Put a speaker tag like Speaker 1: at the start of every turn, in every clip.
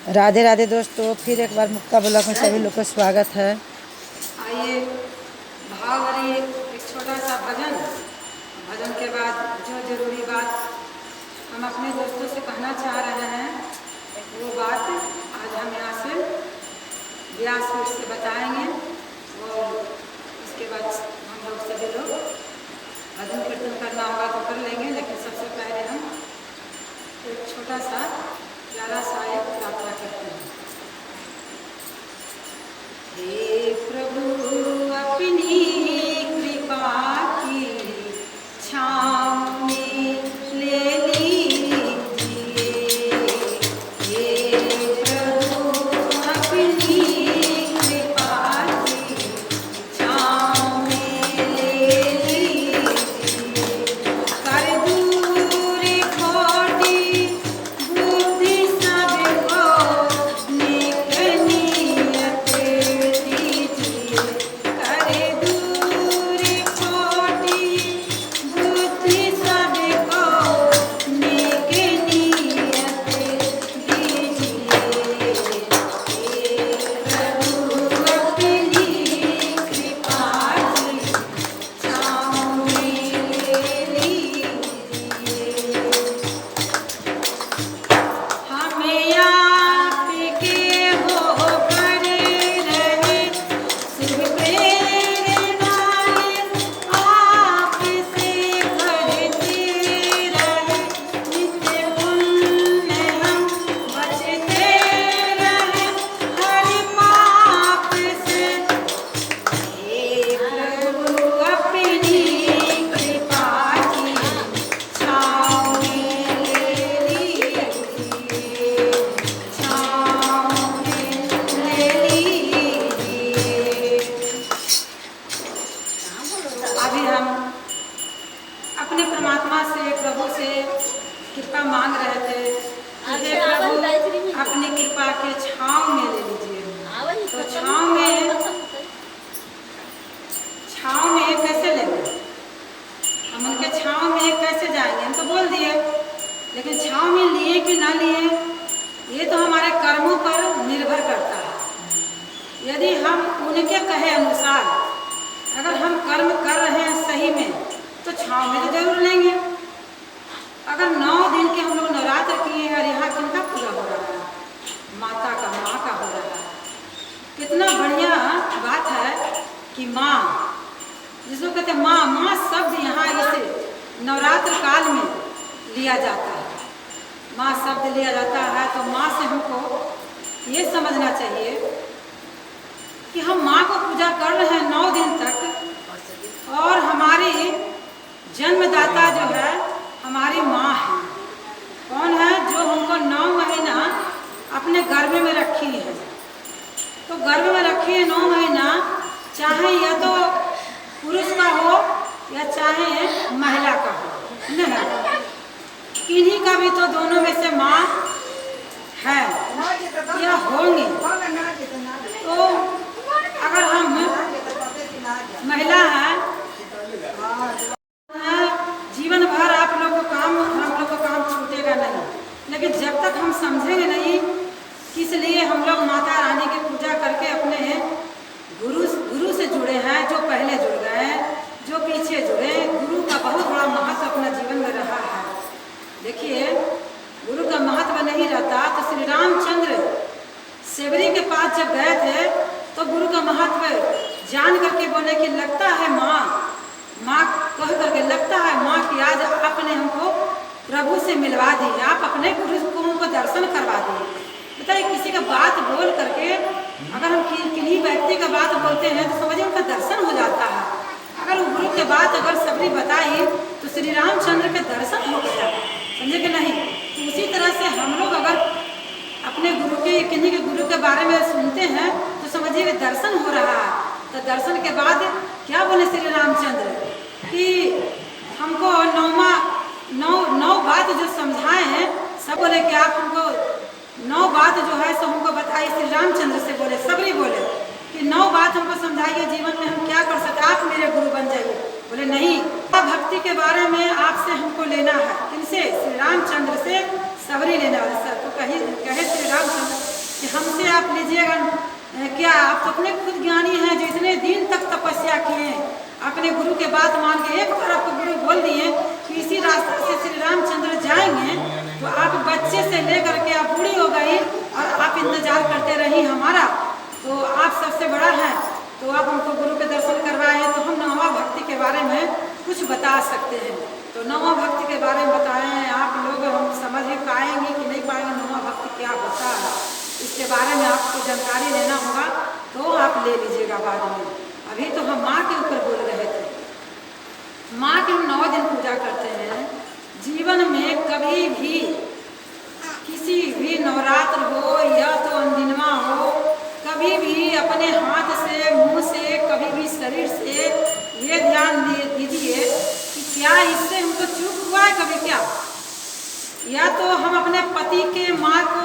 Speaker 1: राधे राधे दोस्तों, फिर एक बार मुक्ता ब्लॉग में सभी लोग का स्वागत है।
Speaker 2: आइए भाव भरी एक छोटा सा भजन के बाद जो जरूरी बात हम अपने दोस्तों से कहना चाह रहे हैं वो बात आज हम यहाँ से व्यास रूप से बताएंगे और इसके बाद हम लोग सभी लोग भजन कीर्तन करना होगा तो कर लेंगे, लेकिन सबसे पहले हम एक छोटा सा प्यारा सा एक प्रार्थना करते हैं। हे प्रभु अपनी कृपा की छाँव में ले लीजिए। हे प्रभु अपनी कृपा की छाँव में ले लीजिए। कर दूर खोटी बुद्धि सबको नेक नियत दीजिए। कर दूर खोटी बुद्धि सबको नेक नियत दीजिए। हे प्रभु अपनी कृपा की छाँव में ले लीजिए। हमें आपके होकर रहे शुभ प्रेरणाएं आपसे करते रहे। नित्य पुण्य हम बचते रहे हर पाप से। हे प्रभु अपनी कृपा की छाँव में ले लीजिए। छाँव में ले लीजिए। अभी हम अपने परमात्मा से प्रभु से कृपा मांग रहे थे कि हे प्रभु अपनी कृपा के छाँव में ले लीजिए। तो छाँव में कैसे लेंगे? हम उनके छाँव में कैसे जाएंगे? हम तो बोल दिए, लेकिन छाँव में लिए कि ना लिए ये तो हमारे कर्मों पर निर्भर करता है। यदि हम उनके कहे अनुसार अगर हम कर्म कर रहे हैं सही में तो छाँव में तो जरूर लेंगे। अगर 9 दिन के हम लोग नवरात्र किए और यहाँ किनका पूरा हो रहा है? माता का, माँ का हो रहा है। कितना बढ़िया बात है कि माँ, जिसको कहते हैं माँ, माँ शब्द यहाँ इसे नवरात्र काल में लिया जाता है। माँ शब्द लिया जाता है तो माँ से हमको ये समझना चाहिए कि हम माँ को पूजा कर रहे हैं 9 दिन तक और हमारी जन्मदाता जो है हमारी माँ है। कौन है? जो हमको 9 महीना अपने गर्भ में रखी है। तो गर्भ में रखी है 9 महीना, चाहे या तो पुरुष का हो या चाहे महिला का हो, नहीं, किन्हीं का भी तो दोनों में से माँ है या होंगी। तो अगर हम महिला हैं, जीवन भर आप लोग को काम, हम लोग को काम छूटेगा नहीं। लेकिन जब तक हम समझेंगे नहीं कि इसलिए हम लोग माता रानी की पूजा करके अपने गुरु से जुड़े हैं, जो पहले जुड़ गए, जो पीछे जुड़े, गुरु का बहुत बड़ा महत्व अपना जीवन में रहा है। देखिए, गुरु का महत्व नहीं रहता तो श्री रामचंद्र सेवरी के पास जब गए थे तो गुरु का महत्व जान करके बोले कि लगता है माँ, माँ कह करके लगता है माँ कि आज आपने हमको प्रभु से मिलवा दी, आप अपने गुरु को हमको दर्शन करवा दिए। बताइए, किसी का बात बोल करके अगर हम किन्हीं व्यक्ति का बात बोलते हैं तो समझिए उनका दर्शन हो जाता है। अगर वो गुरु के बात अगर सबरी बताई तो श्री रामचंद्र के दर्शन हो गया, समझे कि नहीं? तो उसी तरह से हम लोग अगर अपने गुरु के, किन्हीं के गुरु के बारे में सुनते हैं तो समझिए दर्शन हो रहा है। तो दर्शन के बाद क्या बोले श्री रामचंद्र कि हमको 9 बात जो समझाए हैं, सब बोले कि आप हमको 9 बात जो है सो हमको बताइए। श्री रामचंद्र से बोले, सबरी बोले कि 9 बात हमको समझाइए, जीवन में हम क्या कर सकते, आप मेरे गुरु बन जाइए। बोले नहीं, भक्ति के बारे में आपसे हमको लेना है। किनसे? श्री रामचंद्र से सबरी लेना है। तो कहे श्री रामचंद्र लीजिएगा। क्या आप तो अपने खुद ज्ञानी हैं जो इतने दिन तक तपस्या किए, अपने गुरु के बात मान के एक बार आपको गुरु बोल दिए कि इसी रास्ते से श्री रामचंद्र जाएंगे, तो आप बच्चे से लेकर के आप बूढ़ी हो गई और आप इंतजार करते रही हमारा, तो आप सबसे बड़ा है। तो आप हमको गुरु के दर्शन करवाए तो हम नौवा भक्ति के बारे में कुछ बता सकते हैं। तो नौवा भक्ति के बारे में बताएं आप लोग, हम समझ ही पाएंगे कि नहीं पाएंगे नौवा भक्ति क्या होता है, इसके बारे में आपको जानकारी लेना होगा तो आप ले लीजिएगा बाद में। अभी तो हम माँ के ऊपर बोल रहे थे। माँ की हम 9 दिन पूजा करते हैं। जीवन में कभी भी किसी भी नवरात्र हो या तो अंदिनवा हो, कभी भी अपने हाथ से, मुंह से, कभी भी शरीर से ये ध्यान दीजिए कि क्या इससे हमको चूक हुआ है कभी क्या, या तो हम अपने पति के माँ को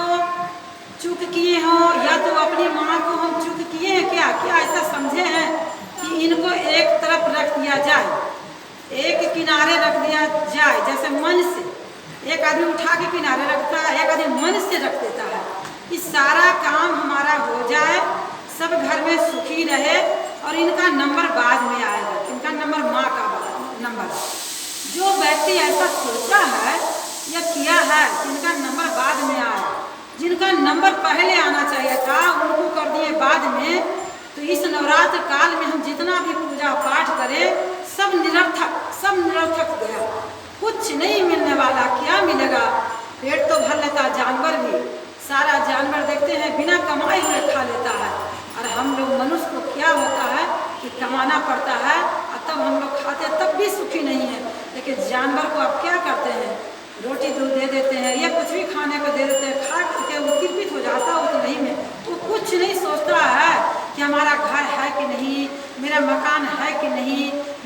Speaker 2: चूक किए हों या तो अपनी माँ को हम चूक किए हैं क्या। क्या ऐसा समझे हैं कि इनको एक तरफ रख दिया जाए, एक किनारे रख दिया जाए, जैसे मन से एक आदमी उठा के किनारे रखता है, एक आदमी मन से रख देता है कि सारा काम हमारा हो जाए, सब घर में सुखी रहे और इनका नंबर बाद में आएगा। इनका नंबर माँ का नंबर। जो व्यक्ति ऐसा सोचा है या किया है इनका नंबर बाद में आए, जिनका नंबर पहले आना चाहिए था उनको कर दिए बाद में। तो इस नवरात्र काल में हम जितना भी पूजा पाठ करें सब निरर्थक गया, कुछ नहीं मिलने वाला। क्या मिलेगा? पेट तो भर लेता जानवर भी, सारा जानवर देखते हैं बिना कमाए हुए खा लेता है, और हम लोग मनुष्य को क्या होता है कि कमाना पड़ता है और तब हम लोग खाते हैं, तब भी सुखी नहीं है। लेकिन जानवर को आप क्या करते हैं, रोटी दूध दे देते हैं या कुछ भी खाने को दे देते हैं, खा करके वो तृप्त हो जाता है उतना ही में। वो कुछ नहीं सोचता है कि हमारा घर है कि नहीं, मेरा मकान है कि नहीं,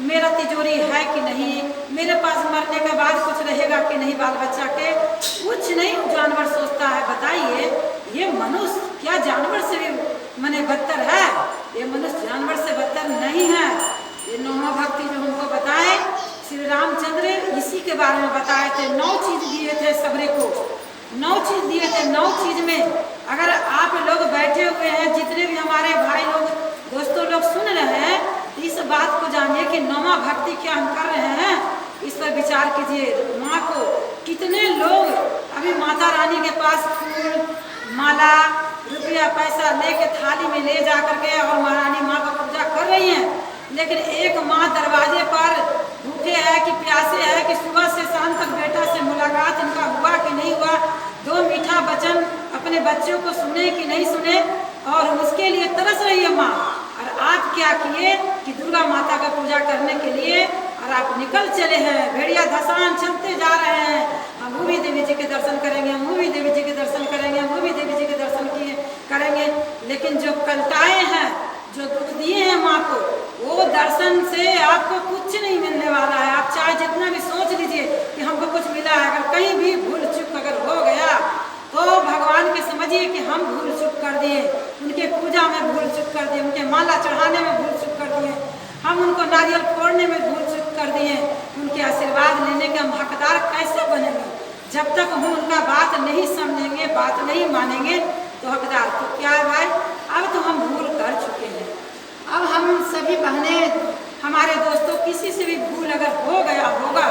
Speaker 2: मेरा तिजोरी है कि नहीं, मेरे पास मरने के बाद कुछ रहेगा कि नहीं बाल बच्चा के, कुछ नहीं जानवर सोचता है। बताइए ये मनुष्य क्या जानवर से भी मने बदतर है? ये मनुष्य जानवर से बदतर नहीं है। ये नौवा भक्ति जो हमको बताए श्री रामचंद्र इसी के बारे में बताए थे। 9 चीज दिए थे सबरे को, 9 चीज दिए थे। 9 चीज में अगर आप लोग बैठे हुए हैं, जितने भी हमारे भाई लोग दोस्तों लोग सुन रहे हैं, तो इस बात को जानिए कि नौवा भक्ति क्या हम कर रहे हैं, इस पर विचार कीजिए। माँ को कितने लोग अभी माता रानी के पास फूल माला रुपया पैसा लेके थाली में ले जा करके और महारानी माँ का पूजा कर रही हैं, लेकिन एक माँ दरवाजे पर भूखे है कि प्यासे है कि सुबह से शाम तक बेटा से मुलाकात इनका हुआ कि नहीं हुआ, 2 मीठा वचन अपने बच्चों को सुने कि नहीं सुने, और उसके लिए तरस रही है माँ। और आप क्या किए कि दुर्गा माता का पूजा करने के लिए और आप निकल चले हैं, भेड़िया धसान चलते जा रहे हैं। हम भूमि देवी जी के दर्शन करेंगे, हम भूमि देवी जी के दर्शन करेंगे, हम भूमि देवी जी के दर्शन करेंगे, लेकिन जो कलटाए हैं, जो दुख दिए हैं माँ को, वो दर्शन से आपको कुछ नहीं मिलने वाला है। आप चाहे जितना भी सोच लीजिए कि हमको कुछ मिला है, अगर कहीं भी भूल चूक अगर हो गया तो भगवान के समझिए कि हम भूल चूक कर दिए, उनके पूजा में भूल चूक कर दिए, उनके माला चढ़ाने में भूल चूक कर दिए, हम उनको नारियल फोड़ने में भूल चूक कर दिए। उनके आशीर्वाद लेने के हम हकदार कैसे बनेंगे? जब तक हम उनका बात नहीं समझेंगे, बात नहीं मानेंगे तो हकदार तो क्या है भाई? अब तो हम भूल कर चुके हैं। अब हम सभी बहनें, हमारे दोस्तों, किसी से भी भूल अगर हो गया होगा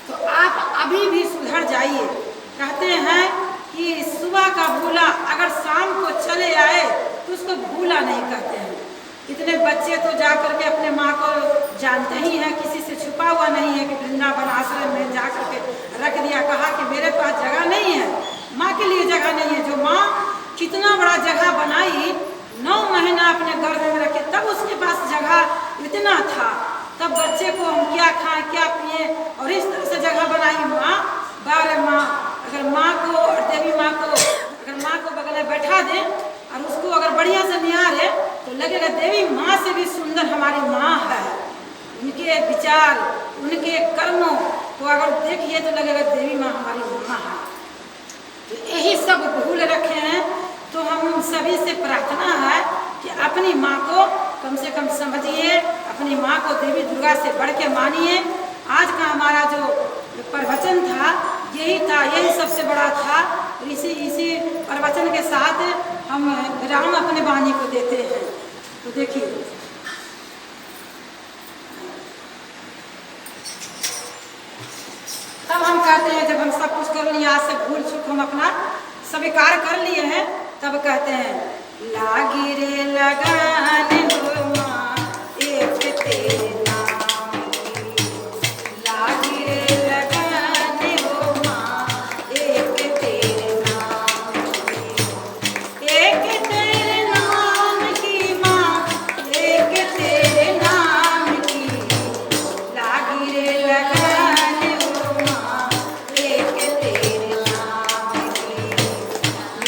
Speaker 2: तो आप अभी भी सुधर जाइए। कहते हैं कि सुबह का भूला अगर शाम को चले आए तो उसको भूला नहीं कहते हैं। इतने बच्चे तो जा करके अपने माँ को जानते ही हैं, किसी से छुपा हुआ नहीं है कि वृंदावन आश्रम में जा करके रख दिया, कहा कि मेरे पास जगह नहीं है, माँ के लिए जगह नहीं है। जो माँ कितना बड़ा जगह बनाई, 9 महीना अपने गर्भ में रखे, तब उसके पास जगह इतना था, तब बच्चे को हम क्या खाएं क्या पिए, और इस तरह से जगह बनाई माँ। बारे माँ अगर माँ को और देवी माँ को अगर माँ को बगल में बैठा दें और उसको अगर बढ़िया से निहारे तो लगेगा देवी माँ से भी सुंदर हमारी माँ है। उनके विचार, उनके कर्मों को अगर देखिए तो लगेगा देवी माँ हमारी माँ है। तो यही सब भूल रखे हैं। तो हम सभी से प्रार्थना है कि अपनी माँ को कम से कम समझिए, अपनी माँ को देवी दुर्गा से बढ़ के मानिए। आज का हमारा जो प्रवचन था यही था, यही सबसे बड़ा था। इसी प्रवचन के साथ हम विराम अपने वाणी को देते हैं। तो देखिए, तब हम कहते हैं, जब हम सब कुछ कर लिए, आज से भूल चूक हम अपना स्वीकार कर लिए हैं, तब कहते हैं लागी रे लगाने हो माँ एक तेरे नाम की, लागी रे लगाने हो माँ एक तेरे नाम की, एक तेरे नाम की माँ एक तेरे नाम की, लागी रे लगाने हो माँ एक तेरे नाम की,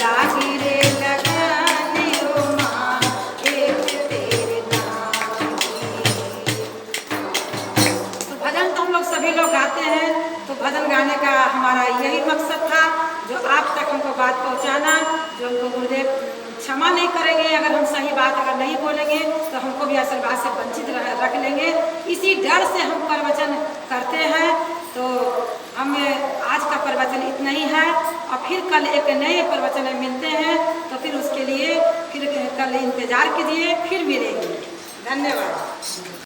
Speaker 2: लागी रे लगाने हो माँ एक तेरे नाम की। तो भजन तो हम लोग सभी लोग गाते हैं। तो भजन गाने का हमारा यही मकसद था, जो आप तक हमको बात पहुंचाना, जो हमको गुरुदेव क्षमा नहीं करेंगे अगर हम सही बात अगर नहीं बोलेंगे, तो हमको भी आशीर्वाद से वंचित रख लेंगे। इसी डर से हम प्रवचन करते हैं। तो हमें आज का प्रवचन इतना ही है, और फिर कल एक नए प्रवचन में मिलते हैं। तो फिर उसके लिए फिर कल इंतज़ार कीजिए, फिर मिलेंगे। धन्यवाद।